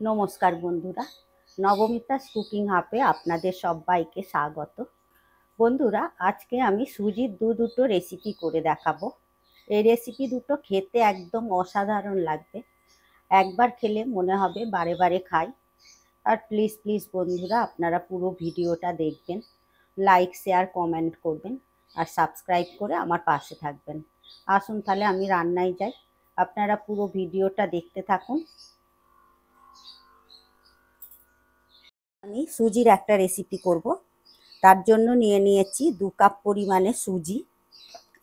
নমস্কার বন্ধুরা, নবমিতাস কুকিং হাবে আপনাদের সবাইকে স্বাগত। বন্ধুরা, আজকে আমি সুজির দুটো রেসিপি করে দেখাবো। এই রেসিপি দুটো খেতে একদম অসাধারণ লাগবে। একবার খেলে মনে হবে বারে বারে খাই। আর প্লিজ প্লিজ বন্ধুরা, আপনারা পুরো ভিডিওটা দেখবেন, লাইক শেয়ার কমেন্ট করবেন আর সাবস্ক্রাইব করে আমার পাশে থাকবেন। আসুন তাহলে আমি রান্নায় যাই, আপনারা পুরো ভিডিওটা দেখতে থাকুন। আমি সুজির একটা রেসিপি করব। তার জন্য নিয়ে নিয়েছি 2 কাপ পরিমাণে সুজি,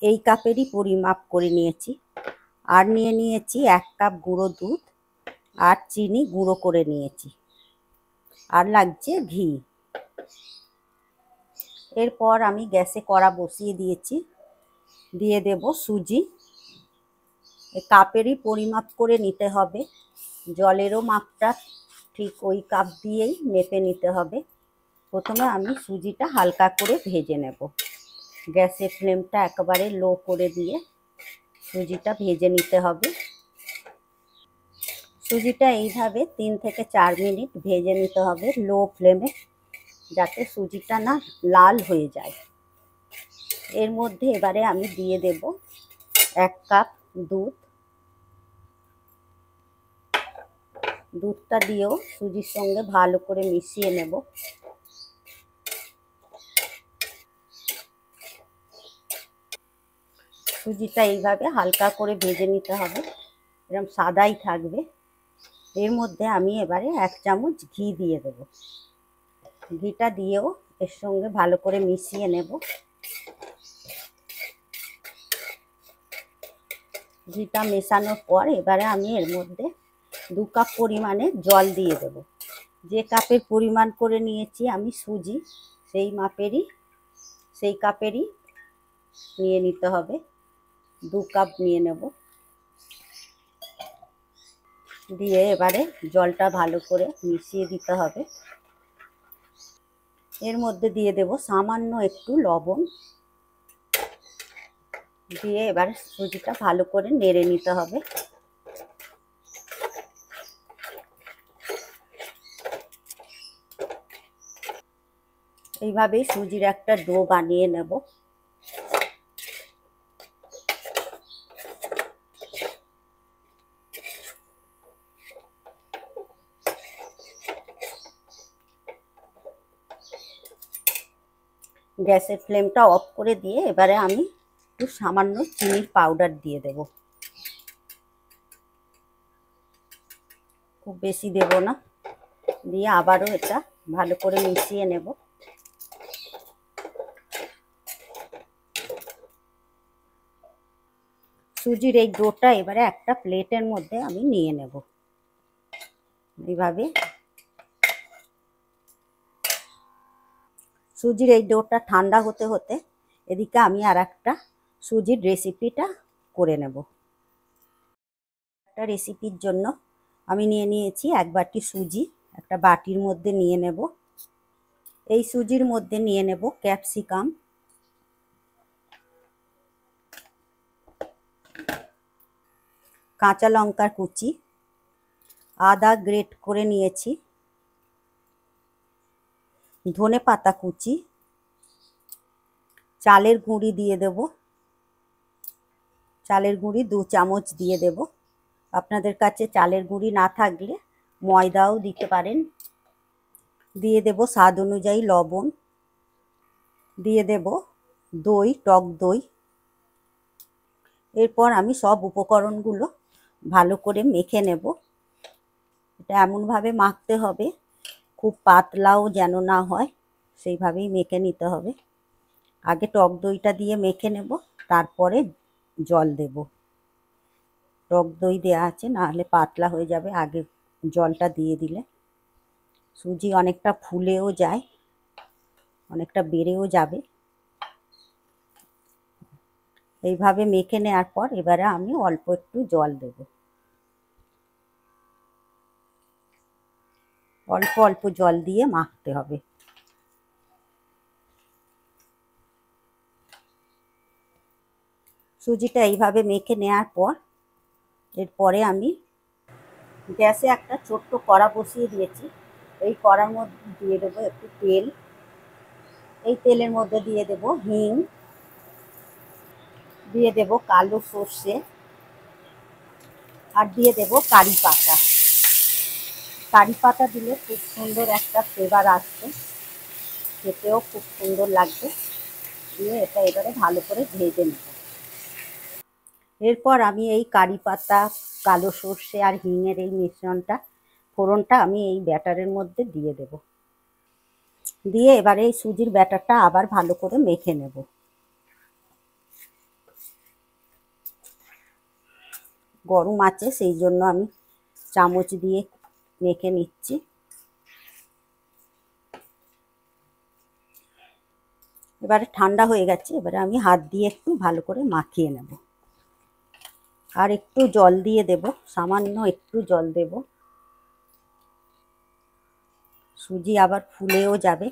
এই কাপেরই পরিমাপ করে নিয়েছি। আর নিয়ে নিয়েছি 1 কাপ গুঁড়ো দুধ আর চিনি গুঁড়ো করে নিয়েছি। আর লাগছে ঘি। এরপর আমি গ্যাসে কড়া বসিয়ে দিয়েছি, দিয়ে দেব সুজি। কাপেরই পরিমাপ করে নিতে হবে, জলেরও মাপটা ঠিক ওই কাপ দিয়েই মেপে নিতে হবে। প্রথমে আমি সুজিটা হালকা করে ভেজে নেব। গ্যাসের ফ্লেমটা একেবারে লো করে দিয়ে সুজিটা ভেজে নিতে হবে। সুজিটা এইভাবে 3 থেকে 4 মিনিট ভেজে নিতে হবে লো ফ্লেমে, যাতে সুজিটা না লাল হয়ে যায়। এর মধ্যে এবারে আমি দিয়ে দেব 1 কাপ দুধ। দুধটা দিয়েও সুজির সঙ্গে ভালো করে মিশিয়ে নেব। সুজিটা এইভাবে হালকা করে ভেজে নিতে হবে, এরকম সাদাই থাকবে। এর মধ্যে আমি এবারে 1 চামচ ঘি দিয়ে দেব। ঘিটা দিয়েও এর সঙ্গে ভালো করে মিশিয়ে নেব। ঘিটা মেশানোর পর এবারে আমি এর মধ্যে 2 কাপ পরিমাণে জল দিয়ে দেব। যে কাপের পরিমাণ করে নিয়েছি আমি সুজি, সেই কাপেরই নিয়ে নিতে হবে। 2 কাপ নিয়ে নেব। দিয়ে এবারে জলটা ভালো করে মিশিয়ে দিতে হবে। এর মধ্যে দিয়ে দেব সামান্য একটু লবণ। দিয়ে এবার সুজিটা ভালো করে নেড়ে নিতে হবে। এইভাবে সুজির একটা ডো বানিয়ে নেব। গ্যাসের ফ্লেমটা অফ করে দিয়ে এবারে আমি একটু সামান্য চিনির পাউডার দিয়ে দেব। খুব বেশি দেব না। দিয়ে আবারও এটা ভালো করে মিশিয়ে নেব। সুজির এই ডোটা এবারে একটা প্লেটের মধ্যে আমি নিয়ে নেব। এইভাবে সুজির এই ডোটা ঠান্ডা হতে হতে এদিকে আমি আর একটা সুজির রেসিপিটা করে নেব। একটা রেসিপির জন্য আমি নিয়ে নিয়েছি 1 বাটি সুজি, একটা বাটির মধ্যে নিয়ে নেব। এই সুজির মধ্যে নিয়ে নেব ক্যাপসিকাম, কাঁচা লঙ্কার কুচি, আদা গ্রেট করে নিয়েছি, ধনে পাতা কুচি, চালের গুঁড়ি দিয়ে দেব। চালের গুঁড়ি 2 চামচ দিয়ে দেব। আপনাদের কাছে চালের গুঁড়ি না থাকলে ময়দাও দিতে পারেন। দিয়ে দেব স্বাদ অনুযায়ী লবণ। দিয়ে দেব দই, টক দই। এরপর আমি সব উপকরণগুলো ভালো করে মেখে নেব। এটা এমনভাবে মাখতে হবে খুব পাতলাও যেন না হয়, সেইভাবেই মেখে নিতে হবে। আগে টক দইটা দিয়ে মেখে নেব, তারপরে জল দেব। টক দই দেওয়া আছে, নাহলে পাতলা হয়ে যাবে আগে জলটা দিয়ে দিলে। সুজি অনেকটা ফুলেও যায়, অনেকটা বেড়েও যাবে। এইভাবে মেখে নেওয়ার পর এবারে আমি অল্প একটু জল দেব। অল্প অল্প জল দিয়ে মাখতে হবে। সুজিটা এইভাবে মেখে নেওয়ার পর এরপরে আমি গ্যাসে একটা ছোট্ট কড়া বসিয়ে দিয়েছি। এই কড়ার মধ্যে দিয়ে দেবো একটু তেল। এই তেলের মধ্যে দিয়ে দেব হিং, দিয়ে দেব কালো সর্ষে, আর দিয়ে দেব কারি পাতা। কারি পাতা দিলে খুব সুন্দর একটা ফ্লেভার আসবে, খেতেও খুব সুন্দর লাগবে। দিয়ে এটা এবারে ভালো করে ভেজে নেব। এরপর আমি এই কারি পাতা, কালো সর্ষে আর হিঙের এই মিশ্রণটা, ফোড়নটা আমি এই ব্যাটারের মধ্যে দিয়ে দেব। দিয়ে এবারে এই সুজির ব্যাটারটা আবার ভালো করে মেখে নেব। গরম আছে সেই জন্য আমি চামচ দিয়ে মেখে নিচ্ছি। এবারে ঠান্ডা হয়ে গেছে, এবারে আমি হাত দিয়ে একটু ভালো করে মাখিয়ে নেব। আর একটু জল দিয়ে দেব, সামান্য একটু জল দেব, সুজি আবার ফুলেও যাবে।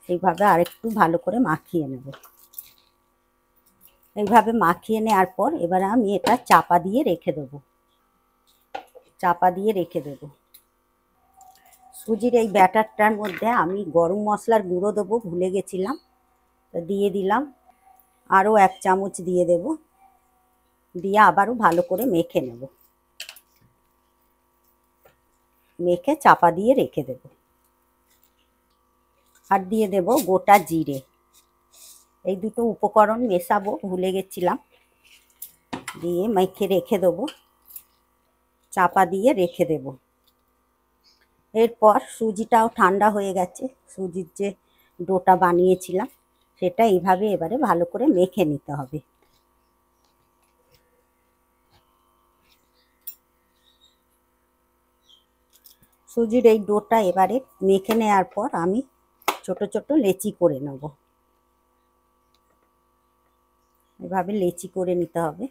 এইভাবে আরেকটু ভালো করে মাখিয়ে নেব। এইভাবে মাখিয়ে নেওয়ার পর এবারে আমি এটা চাপা দিয়ে রেখে দেব। চাপা দিয়ে রেখে দেব। সুজির এই ব্যাটারটার মধ্যে আমি গরম মশলার গুঁড়ো দেবো, ভুলে গেছিলাম, তো দিয়ে দিলাম। আরও 1 চামচ দিয়ে দেব, দিয়ে আবারও ভালো করে মেখে নেব। মেখে চাপা দিয়ে রেখে দেব। আর দিয়ে দেব গোটা জিরে। এই দুটো উপকরণ মেশাবো, ভুলে গেছিলাম। দিয়ে মেখে রেখে দেবো, চাপা দিয়ে রেখে দেব। এরপর সুজিটাও ঠান্ডা হয়ে গেছে। সুজির যে ডোটা বানিয়েছিলাম সেটা এইভাবে এবারে ভালো করে মেখে নিতে হবে। সুজির এই ডোটা এবারে মেখে নেওয়ার পর আমি ছোট ছোট লেচি করে নেব। এভাবে লেচি করে নিতে হবে।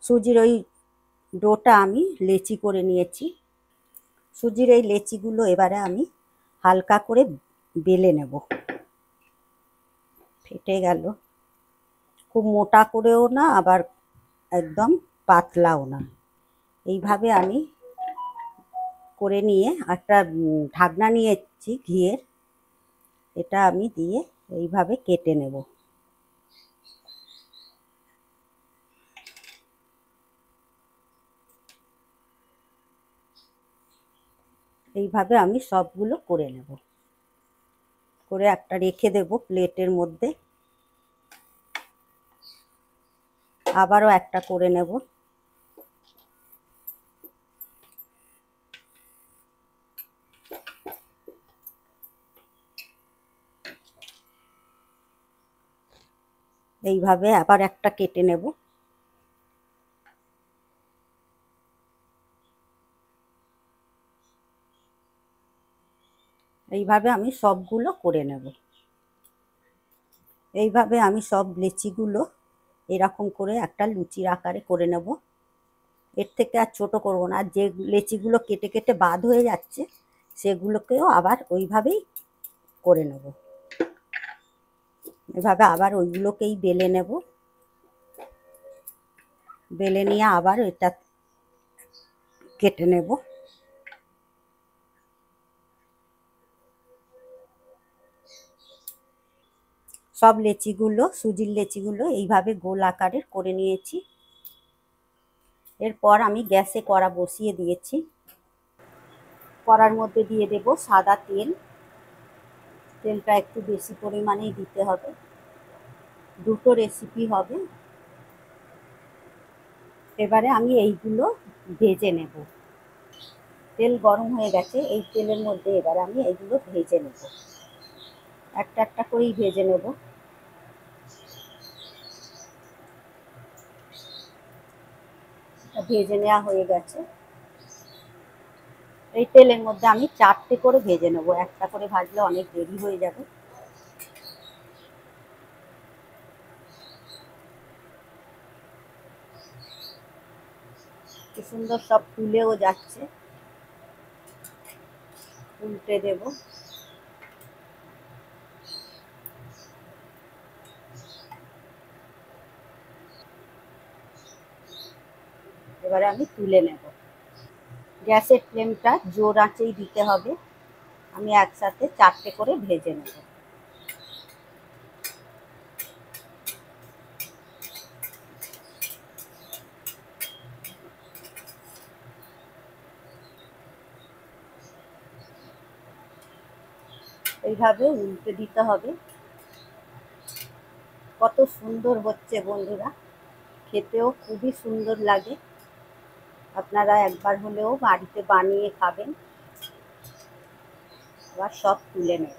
সুজির ওই ডোটা আমি লেচি করে নিয়েছি। সুজির এই লেচিগুলো এবারে আমি হালকা করে বেলে নেব। ফেটে গেল। খুব মোটা করেও না, আবার একদম পাতলাও না। এইভাবে আমি করে নিয়ে একটা ঢাকনা নিয়েছি ঘিয়ের, এটা আমি দিয়ে এইভাবে কেটে নেব। এইভাবে আমি সবগুলো করে নেব। করে একটা রেখে দেব প্লেটের মধ্যে। আবারও একটা করে নেব। এইভাবে আবার একটা কেটে নেব। এইভাবে আমি সবগুলো করে নেব। এইভাবে আমি সব লেচিগুলো এরকম করে একটা লুচির আকারে করে নেব। এর থেকে আর ছোট করব না। আর যে লেচিগুলো কেটে কেটে বাদ হয়ে যাচ্ছে সেগুলোকেও আবার ওইভাবেই করে নেব। এভাবে আবার ওইগুলোকেই বেলে নেব। বেলে নিয়ে আবার এটা কেটে নেব। সব লেচিগুলো, সুজির লেচিগুলো এইভাবে গোল আকারের করে নিয়েছি। এরপর আমি গ্যাসে কড়া বসিয়ে দিয়েছি। কড়ার মধ্যে দিয়ে দেব সাদা তেল। তেলটা একটু বেশি পরিমাণেই দিতে হবে, দুটো রেসিপি হবে। এবারে আমি এইগুলো ভেজে নেব। তেল গরম হয়ে গেছে, এই তেলের মধ্যে এবারে আমি এইগুলো ভেজে নেব। একটা একটা করেই ভেজে নেব। ভেজে নেওয়া হয়ে গেছে। এই তেলের মধ্যে আমি 4টে করে ভেজে নেব। একটা করে ভাজলে অনেক দেরি হয়ে যাবে। কি সুন্দর সব ফুলেও যাচ্ছে। উল্টে দেব। এবারে আমি তুলে নেব। গ্যাসের ফ্লেমটা জোর আঁচেই দিতে হবে। আমি একসাথে 4টে করে ভেজে নেব। এইভাবে উল্টে দিতে হবে। কত সুন্দর হচ্ছে বন্ধুরা, খেতেও খুবই সুন্দর লাগে। আপনারা একবার হলেও বাড়িতে বানিয়ে খাবেন। আবার সব তুলে নেব।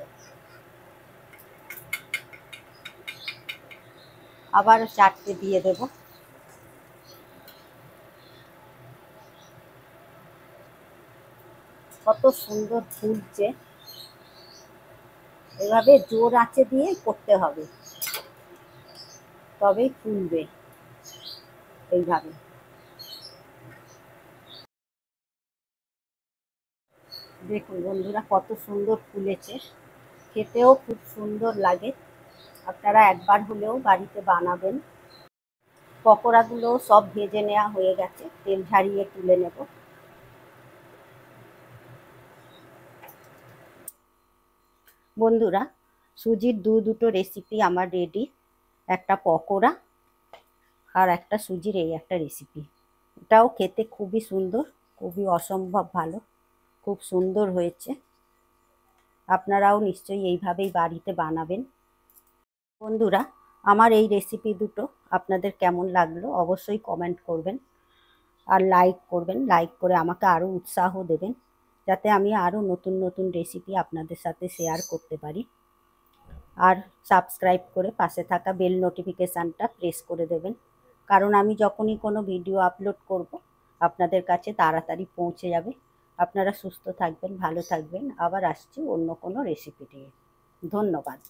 আবারও 4টে দিয়ে দেব। কত সুন্দর ফুলছে। এভাবে জোর আঁচে দিয়ে করতে হবে, তবেই ফুলবে। এইভাবে দেখুন বন্ধুরা, কত সুন্দর ফুলেছে, খেতেও খুব সুন্দর লাগে। আপনারা একবার হলেও বাড়িতে বানাবেন। পকোড়াগুলো সব ভেজে নেওয়া হয়ে গেছে, তেল ঝারিয়ে তুলে নেব। বন্ধুরা, সুজির দুটো রেসিপি আমার রেডি। একটা পকোড়া আর একটা সুজির এই একটা রেসিপি। এটাও খেতে খুবই সুন্দর, খুবই অসম্ভব ভালো, খুব সুন্দর হয়েছে। আপনারাও নিশ্চয়ই এইভাবেই বাড়িতে বানাবেন। বন্ধুরা, আমার এই রেসিপি দুটো আপনাদের কেমন লাগলো অবশ্যই কমেন্ট করবেন, আর লাইক করবেন। লাইক করে আমাকে আরও উৎসাহ দেবেন, যাতে আমি আরও নতুন নতুন রেসিপি আপনাদের সাথে শেয়ার করতে পারি। আর সাবস্ক্রাইব করে পাশে থাকা বেল নোটিফিকেশানটা প্রেস করে দেবেন, কারণ আমি যখনই কোনো ভিডিও আপলোড করব আপনাদের কাছে তাড়াতাড়ি পৌঁছে যাবে। আপনারা সুস্থ থাকবেন, ভালো থাকবেন। আবার আসছি অন্য কোনো রেসিপি নিয়ে। ধন্যবাদ।